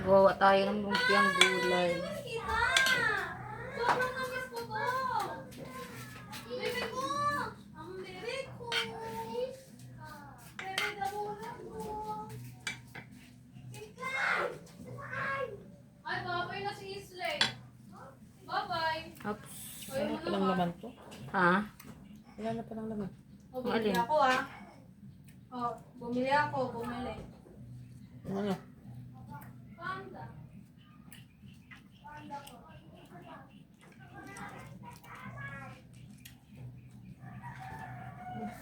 Wawa tayo ng lumpiang gulay. Sobrang namis ko to. Bebe ko. Ang bebe ko. Bebe, dabuhan mo. Ay, babay na si Islay. Bye-bye. Oops. Ayaw mo Wala pa lang naman. laman to. Ha? Wala na pa lang laman. O, bumili Alin? ako O, bumili ako. Bumili. Ano? Panda. Panda ko.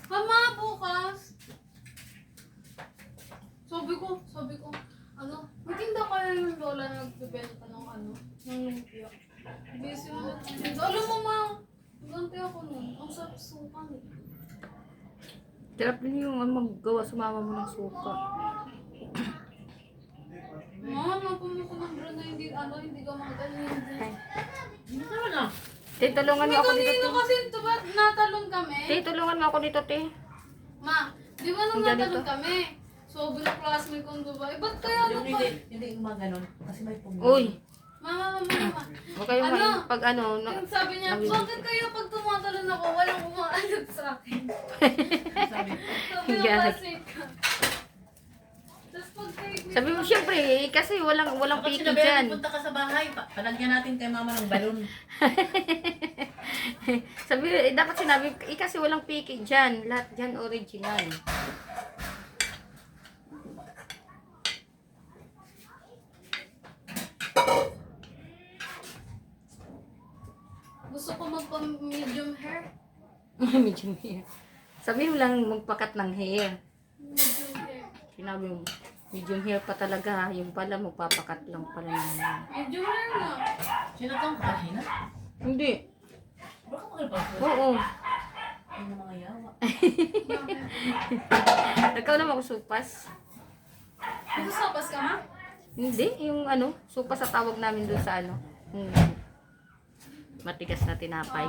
Mama, bukas. Sabi ko, may tinda kaya yung lola na nagbibenta ng ng lumpia. Busy mo nagtitinda. Alam mo, ma, nagante ako nun. Ang sarap-sukan eh. Sarap din yung maggawa sa mama mo ng suka. Ma, pumuko ng bro na hindi ka magaling. Hindi naman ah. Te, tulungan mo May ako dito, kanino te. kasi ito ba natalon kami? Te, tulungan mo ako dito, te. Ma, di ba nung Nandiyan natalon dito? kami? So, bilang classmate kong Dubai, ba't kaya Hindi gumaganon. Kasi may pumili. Uy, Mama. huwag kayo Ano? pag Sabi niya, bakit kayo pag tumatalon ako, walang umaalat sa akin? Sabi, Sabi ng Gag. classmate ka. Tapos pag kayo, sabi mo, syempre, kasi walang Kapag piki sinabi dyan. punta ka sa bahay, palagyan natin kay mama ng balon. Sabi, dapat sinabi, kasi walang piki dyan. Lahat dyan original. gusto ko magpa-medium hair. Medium hair. Sabi mo lang magpakat ng hair. Medium hair. Sinabi mo, medium hair pa talaga. Yung pala, magpapakat lang pala ng hair. Medium hair na. Sino tong kahina? Hindi. Baka makalipas. Oo. Ay, na mga yawa. Ikaw naman supas. Nagsasapas ka, ma? Hindi, yung supas sa tawag namin doon sa yung matigas na tinapay.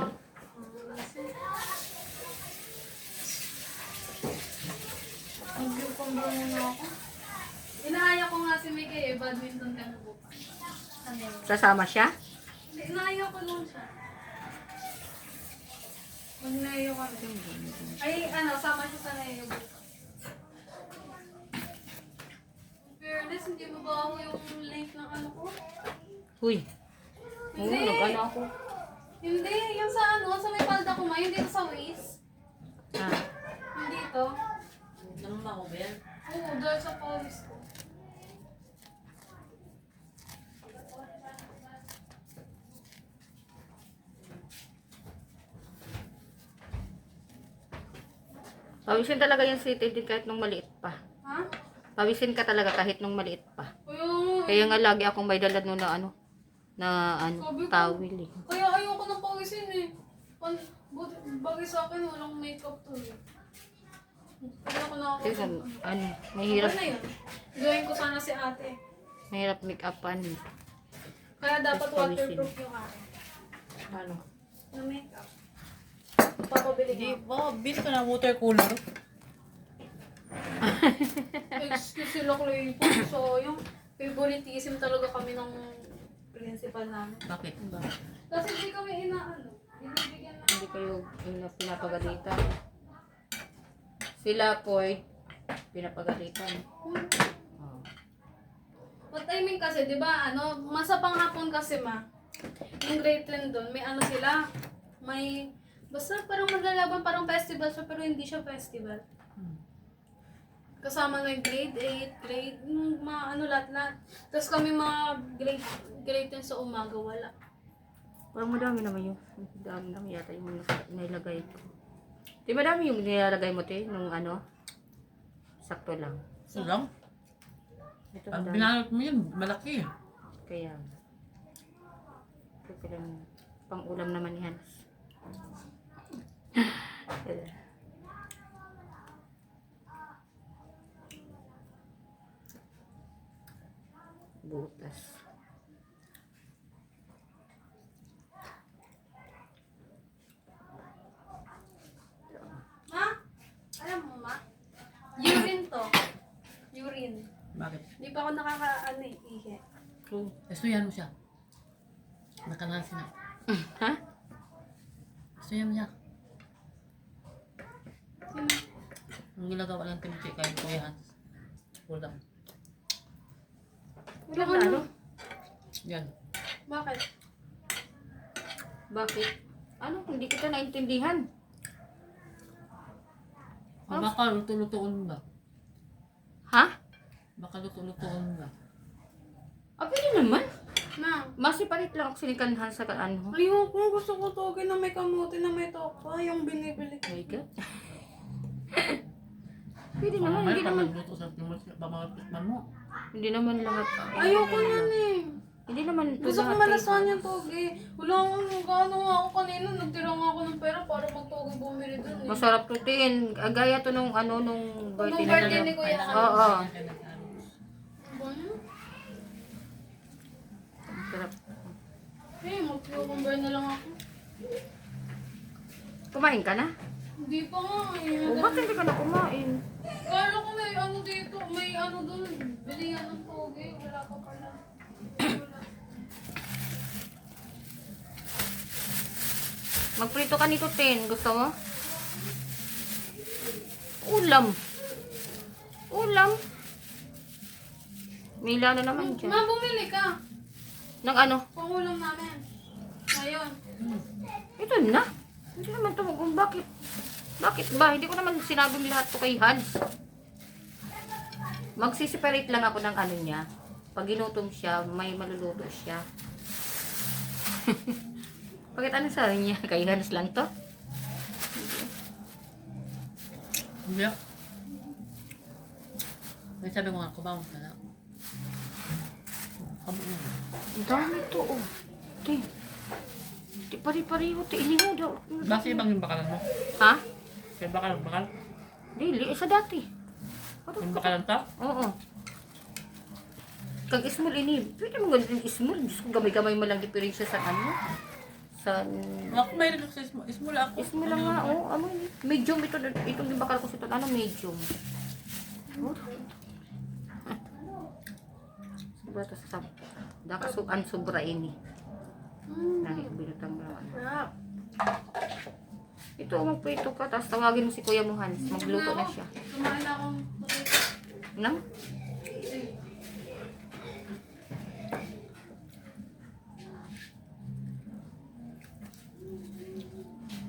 Mag-group muna ako. Inaaya ko nga si Mike badminton kami bukas. Ano yun? Sasama siya? Inaaya ko lang siya. Mag-nayo kami. Ay, sama siya sa nayo bukas. In fairness, hindi mo ba ako yung link ng ko? Huy. Oo, Hindi. ako. Hindi, yung sa sa may palda ko ma, yung dito sa waist. Ah, Yung dito. Anong mako ba yan? Oo, dahil sa pawis ko. pawisin talaga yung city din kahit nung maliit pa. Ha? Pawisin ka talaga kahit nung maliit pa. Yung, Kaya nga lagi akong may dala nun na Sabi ko. tawil eh. kaya ayoko ng pawisin eh. Bagay sa akin, walang makeup to eh. Kaya ako Kasi nakakapag. mahirap, Ano na yun? Gawin ko sana si ate. mahirap make upan. Kaya dapat Tapos pawisin. waterproof yung akin. Ano? Na makeup. Papabili Hindi, ko. baka bili ka ng water cooler. Excuse sila Chloe po. So, yung favoritism talaga kami ng principal namin. Bakit? Kasi hindi kami binibigyan ng... Hindi kayo pinapagalitan. Sila po pinapagalitan. Oh. What I mean kasi, di ba, masa panghapon kasi yung grade 10 doon, may sila, basta parang maglalaban, parang festival siya, pero hindi siya festival. Kasama na yung grade 8, lahat-lahat. Tapos kami mga grade 10 sa umaga, wala. Parang madami naman yung dami yata yung nilagay ko. Di madami yung nilalagay mo te nung sakto lang. So lang? Ito Pag madami. binalot mo yun, malaki eh. Kaya ito lang pang ulam naman yan. Butas. Alam mo, urine to. Urine. Bakit? Hindi pa ako ihi. Gustuyan mo siya. Nakanasi na. Ha? Gustuyan mo siya. Sino? Ang ginagawa ng kimchi kay Kuya Hans. Ulam. Wala ka Ano? na. Yan. Bakit? Bakit? Ano? Hindi kita naintindihan. Baka luto-lutoon ba? Ha? Baka luto-lutoon ba? Ah, pwede naman. Na. Masipalit lang ako sinikanhan sa ano. Ayoko, gusto ko toge na may kamote na may tokwa. Yung binibili. Oh my God. Pwede naman, hindi Pag naman. nagluto sa pamamatikman mo. Hindi naman lahat. Ayoko yan eh. Hindi naman ito Gusto ko lahat. malasahan yung toge. Wala akong gano nga ako kanina. Nagtira nga ako ng pera para mag-toge bumili dun eh. Masarap to tin. Gaya to nung ano, nung birthday Nung na birthday ni nila. Kuya Hans. Oo. Ba niya? Sarap. Eh, mag-cucumber na lang ako. Kumain ka na? Hindi pa nga eh. O bakit hindi ka na kumain? Kala ko may ano dito. May ano dun. Bilingan ng toge. Wala pa pala. Wala. Magprito ka nito, Tin. Gusto mo? Ulam. Ulam. Mila na naman dyan. Ma, bumili ka. Nang ano? Pangulam namin. Ngayon. Ito na. Hindi naman tumugong. Bakit? Bakit ba? Hindi ko naman sinabing lahat to kay Hans. Magsisiparate lang ako ng ano niya. Pag ginutom siya, may maluluto siya. Bakit ano sabi niya? Kay Hans lang to? Hindi. May sabi ko nga, kumain ka na. Kamu na. Ang dami to, oh. Tin. Di pari-pariho. Ini mo daw. Basta ibang yung bakalan mo. Ha? Kaya bakal. Dili. Isa dati. Yung bakalan to? Oo. Kag small ini. Pwede mo ganun yung small. Diyos ko, gamay-gamay mo lang diferensya sa ano. Sa... Ako may rin sa small ako. Small lang nga, oh. Ano yun? Medium. Itong bakal ko sa ito. Ano, medium. Oh. Sobra to sa... Daka an sobra ini. Nang binutang naman. Sarap. Ito, magprito ka. Tapos tawagin mo si Kuya mo, Hans. Magluto na siya. Kumain na akong potato. Nang?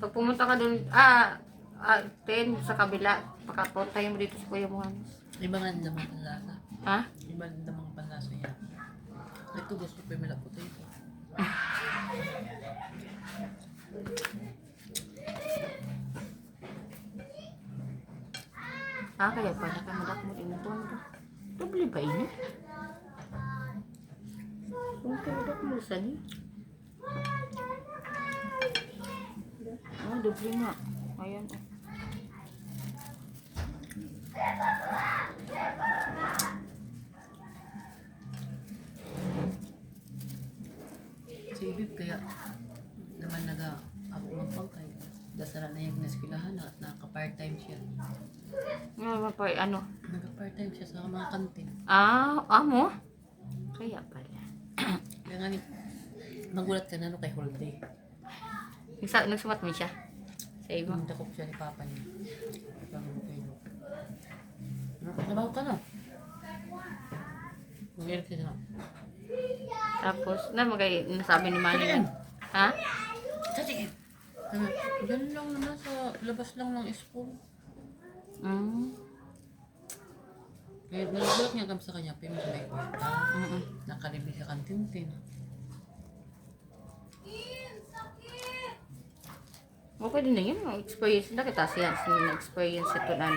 Pag pumunta ka doon, 10 sa kabila, pakapuntahin mo dito si Kuya mo, Hans. Iba nga naman ang lasa. Ha? Iba naman ang panlasa niya. Ito gusto ko yung mila potato. Kaya pala ka madak mo din ito. Doble ba ini? Kung kadak mo sa ni? Doble nga. Ayan. Si Ibib kaya naman ako magpangkay. Dasara na yung naskilahan at nakaka-part-time siya. Ano? Nagka-part-time siya sa mga kantin. Mo? Kaya pala. Kaya nga magulat ka na no kay Holiday. Nagsumat mo siya? Sa iyo? Dakop siya ni Papa niya. Nabaho ka na. Mag-irit ka na. Tapos, nasabi ni Manny na. Ha? Sige. Ganun lang naman sa labas lang ng school. Kaya nagulat nga kami sa kanya, pero may kwarta. Nakalibig sa kantin-tin. Okay din na yun. Experience na kita siya. Experience ito na.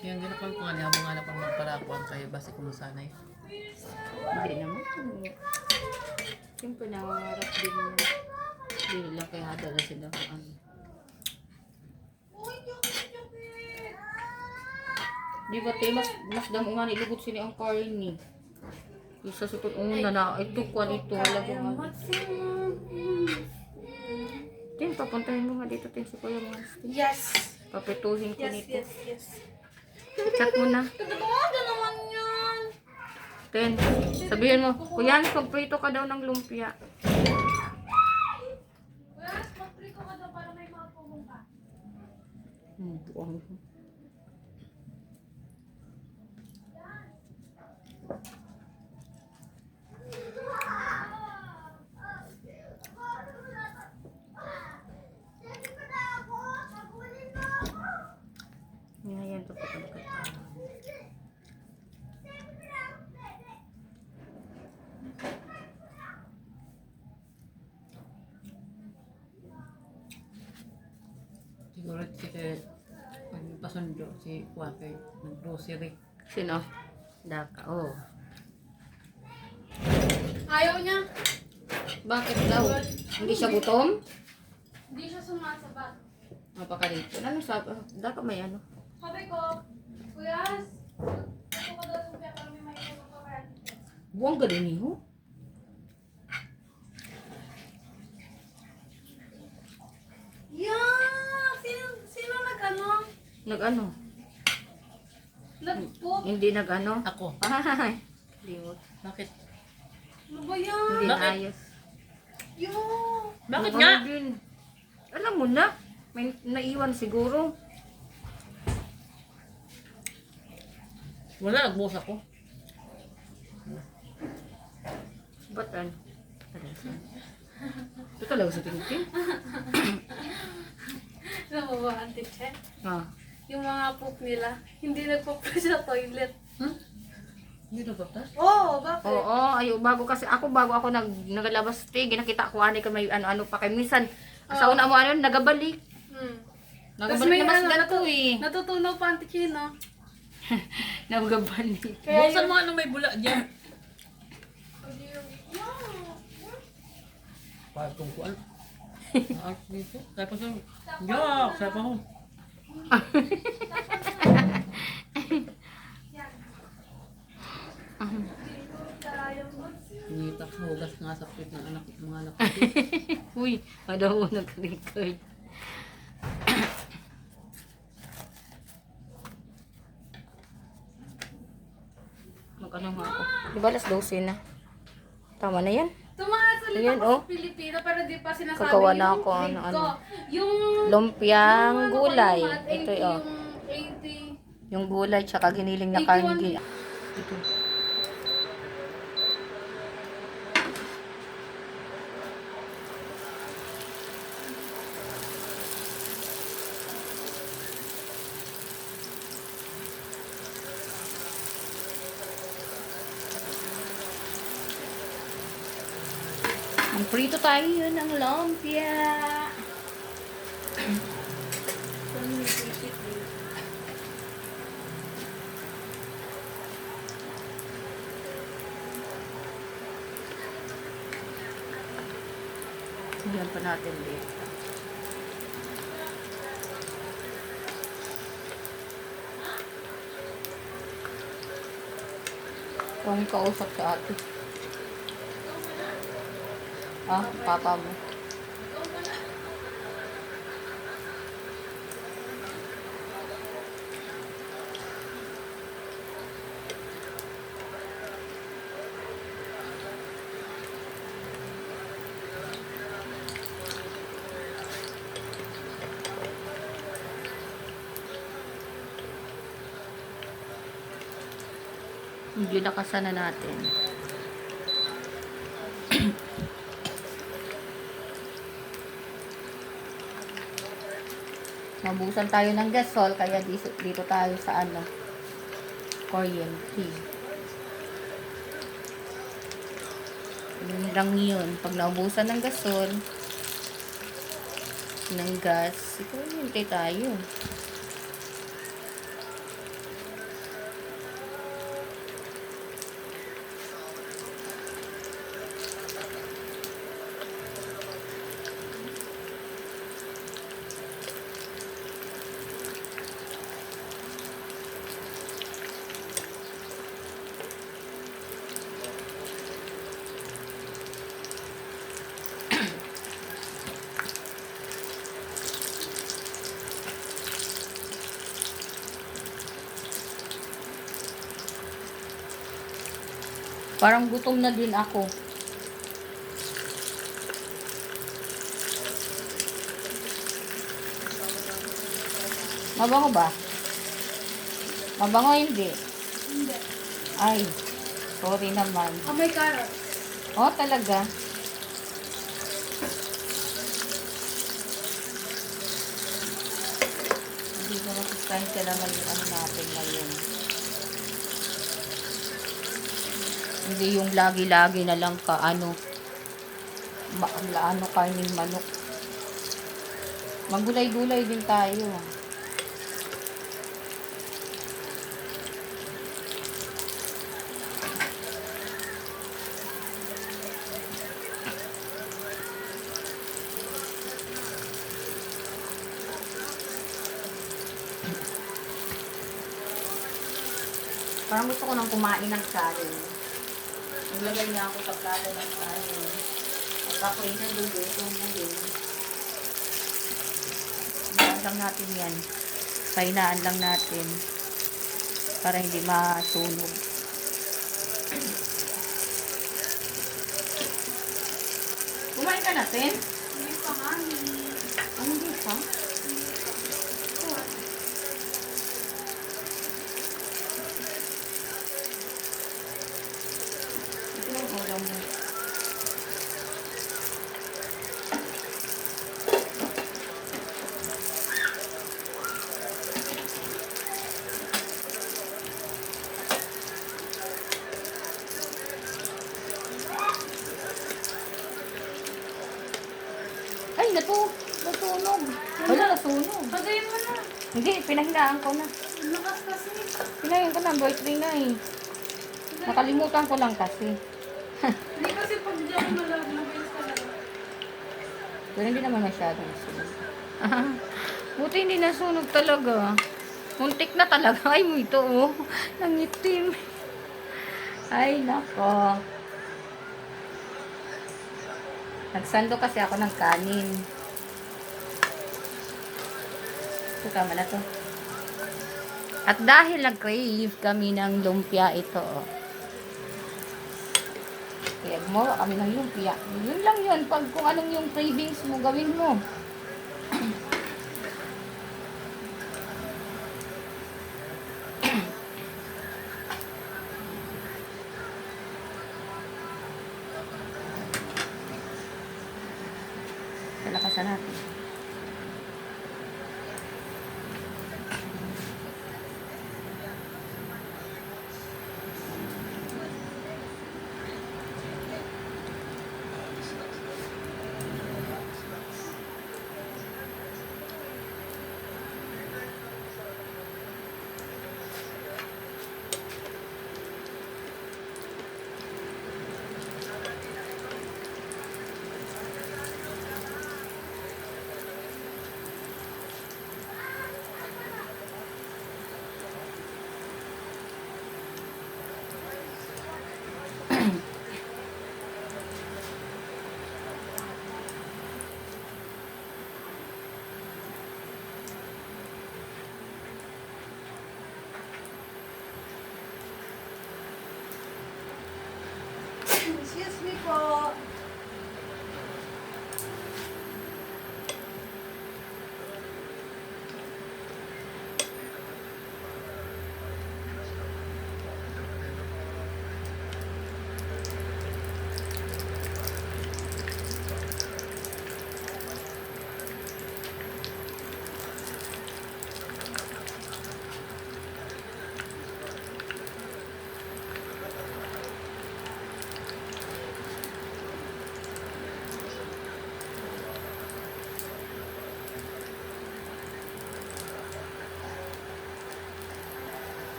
Kaya ang ginapang ko nga niya, habang hanap ang magparakuan kayo, basta kumusanay. Hindi naman. Siyempre nangangarap din niya. Hindi lang kaya hadala sila kung ano. Di ba tayo, mas damo nga nilugot sila ang karin ni. Isa sa una na, ito kwan ito, halagang nga. Tin, papuntahin mo nga dito, Tin, si Kuya mo. Yes. Papituhin ko nito. Yes. Chat mo na. Katabawagan naman yan. Ten. Sabihin mo, Kuya, magprito ka daw ng lumpia. Kuya, mag-prito ka daw para may mapulong ka. Buong. Yan to po. Siguro si pasundo, si Kwake, nag-grocery. Sino? Daka. Oh. Ayaw niya. Bakit daw? Hindi siya gutom? Hindi siya sumasabat. Mapaka dito. Ano sa... Daka may ano? Sabi ko, Kuya, gusto ko daw sumpya para may maipulong ka kaya. Buwang galing niyo. Yeah! Sino nag-ano? Nag-ano? Nag-poop? Hindi nag-ano? Ako. Ay. Hindi mo. Bakit? Ano ba yan? Hindi Bakit? ayos. Yung... Bakit Ano nga? din? Alam mo na. May naiwan siguro. Wala, nagbuhos ako. Ba't ano? Ito talaga sa tingin. Alam mo ba, Auntie Che? Ah. Yung mga poop nila, hindi nagpo-flush sa toilet. Hindi na batas? Oo, bakit? Oo, ayo bago ako nagalabas tig, nakita ko ani ka may ano pa kay minsan sa una mo ano nagabalik. Hmm. Nagabalik na mas ko eh. Natutunaw pa, Auntie Che, no? Nagabalik. Buksan mo ano may bula dyan. Patong ko ano. Art dito. Tapos yung... Yak! Sarap ako. Ngitak sa hugas nga sa pit ng anak mga anak ko. Uy, ada mo nag-record. Mag-ano nga ako. Di ba alas 12 na? Tama na yan. Tumaas ulit Ayan, ako oh. sa Pilipino pero di pa sinasabi Kagawa na yung ako, grade ano, ko. ano. Yung... Lumpiang yung ano ko, gulay. yung math, Ito, 80, oh. Yung Yung gulay tsaka giniling na 81. karne. Ito. Prito tayo ng lumpia. Yan pa natin dito. Kung kausap sa ate. Ah, papa mo. Ginakasan na natin. Mabusan tayo ng gasol, kaya dito tayo sa ano, kuryente. Yun lang yun. Pag naubusan ng gasol, ng gas, ito hintay tayo. Parang gutom na din ako. Mabango ba? Mabango hindi. Hindi. Ay, sorry naman. Amoy carrot. Oh, talaga? Hindi ko masustansya naman yung ano natin ngayon. Hindi yung lagi-lagi na lang ka, ano, karning manok. Magulay-gulay din tayo. Parang gusto ko nang kumain ng kanin. Naglagay niya ako sa plato ng kanin. At ako yung nagugutom na din. Hinaan lang natin yan. Pahinaan lang natin. Para hindi masunog. Kumain ka natin? Hindi pa nga. Ano hindi pa? Ito lang ulam mo. Ay, natunog. Wala, nasunog. Pagayin mo na. Hindi, pinahinaan ko na. Lakas kasi. Pinahinaan ko na, birthday na eh. Nakalimutan ko lang kasi. Hindi kasi pag di ako mabilis talaga. Pero hindi naman masyadong nasunog. Buti hindi nasunog talaga. Muntik na talaga. Ay, mo ito oh. Nangitim. Ay, nako. Nagsando kasi ako ng kanin. Ito, tama na to. At dahil nag-crave kami ng lumpia ito, oh. Kaya gumawa kami ng lumpia. Yun lang yun. Pag kung anong yung cravings mo, gawin mo. Kalakasan natin.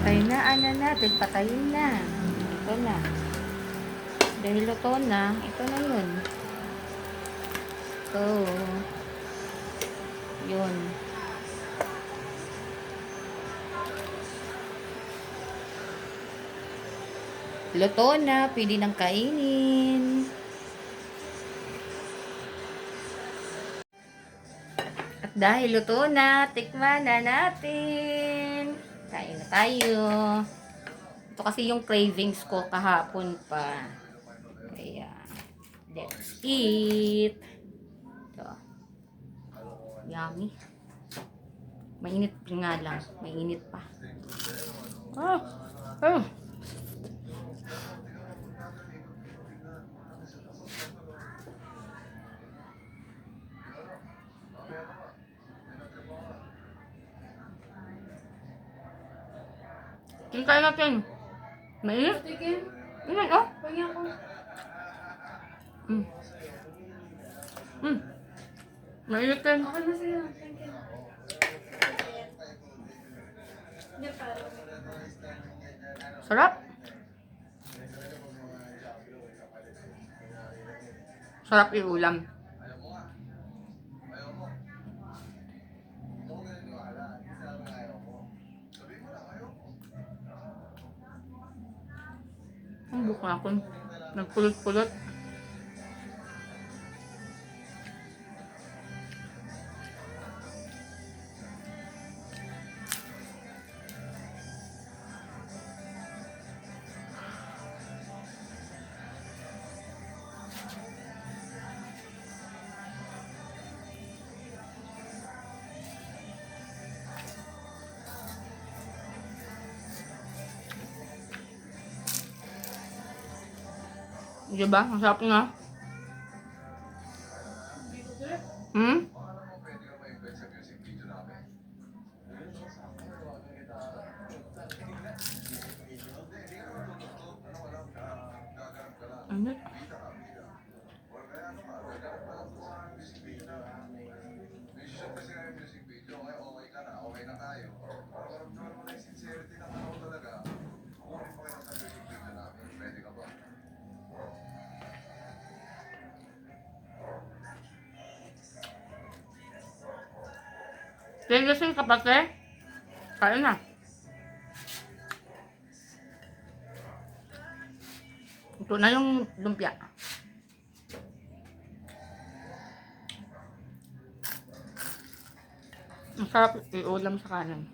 Kainaan na natin, patayin na. Ito na. Dahil luto na, ito na yun. Ito. Yun. Luto na, pwede nang kainin. At dahil luto na, tikman na natin. Kain na tayo. Ito kasi yung cravings ko kahapon pa. Kaya, let's eat. Ito. Yummy. Mainit nga lang. Mainit pa. Oh. Oh. Tingnan natin. Mainit? Tikim. Mainit, oh. Pagyan ko. Mm. Mm. Mainit din. Okay na sila. Thank you. Hindi pa. Sarap. Sarap iulam. Ang buka ako. Nagpulot-pulot. Diba? Ang sarap nga. Hmm? Ano? Tingnan yung kapatid. Kain na. Ito na yung lumpia. Ang sarap iulam sa kanin.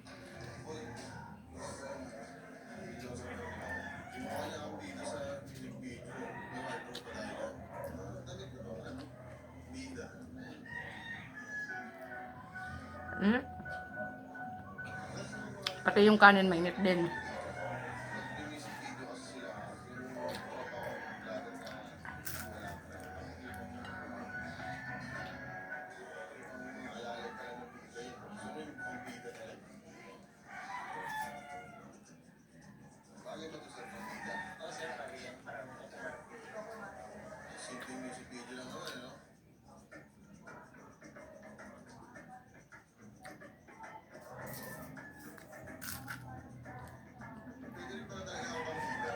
Mm. Pati yung kanin mainit din.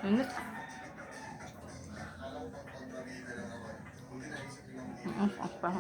Init. Apa?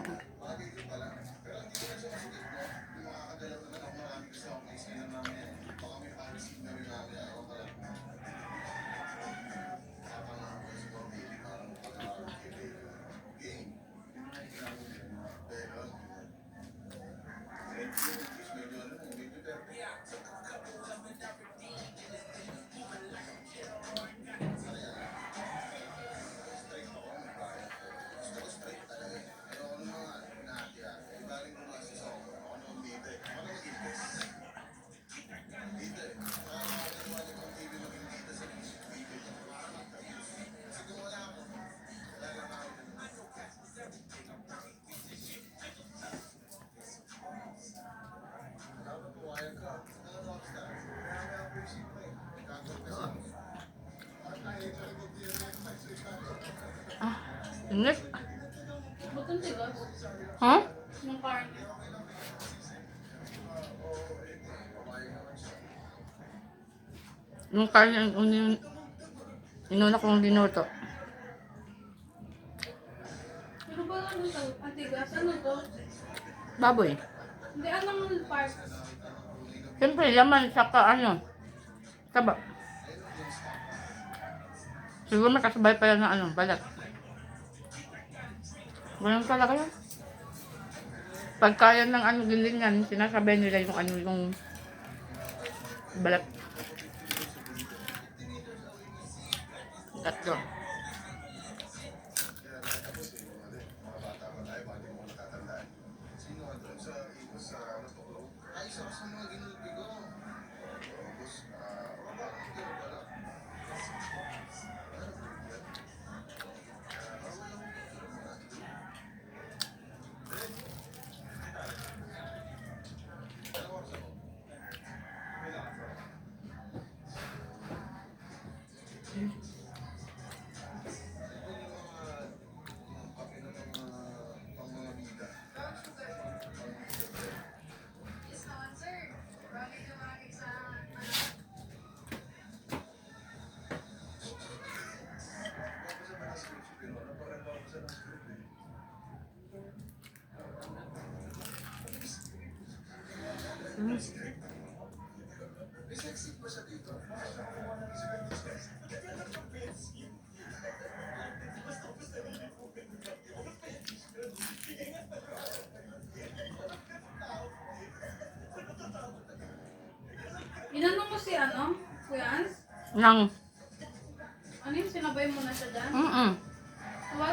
Ah, init. Butong tigas. Huh? Ng karne. Yung karne, yung inuna kong linuto. Ano ba ano to? Antigas? Ano to? Baboy. Hindi, anong part? Siyempre, laman, saka ano, taba. Siguro may kasabay pa yan na ano, balat. Ganun talaga yun. Pagka yan ng ano, gilingan, sinasabay nila yung ano, yung balat. Tatlo. Inano mo si ano? Kuya Ans? Nang, Ano yung sinabay mo na siya dyan? mm-mm. Huwag.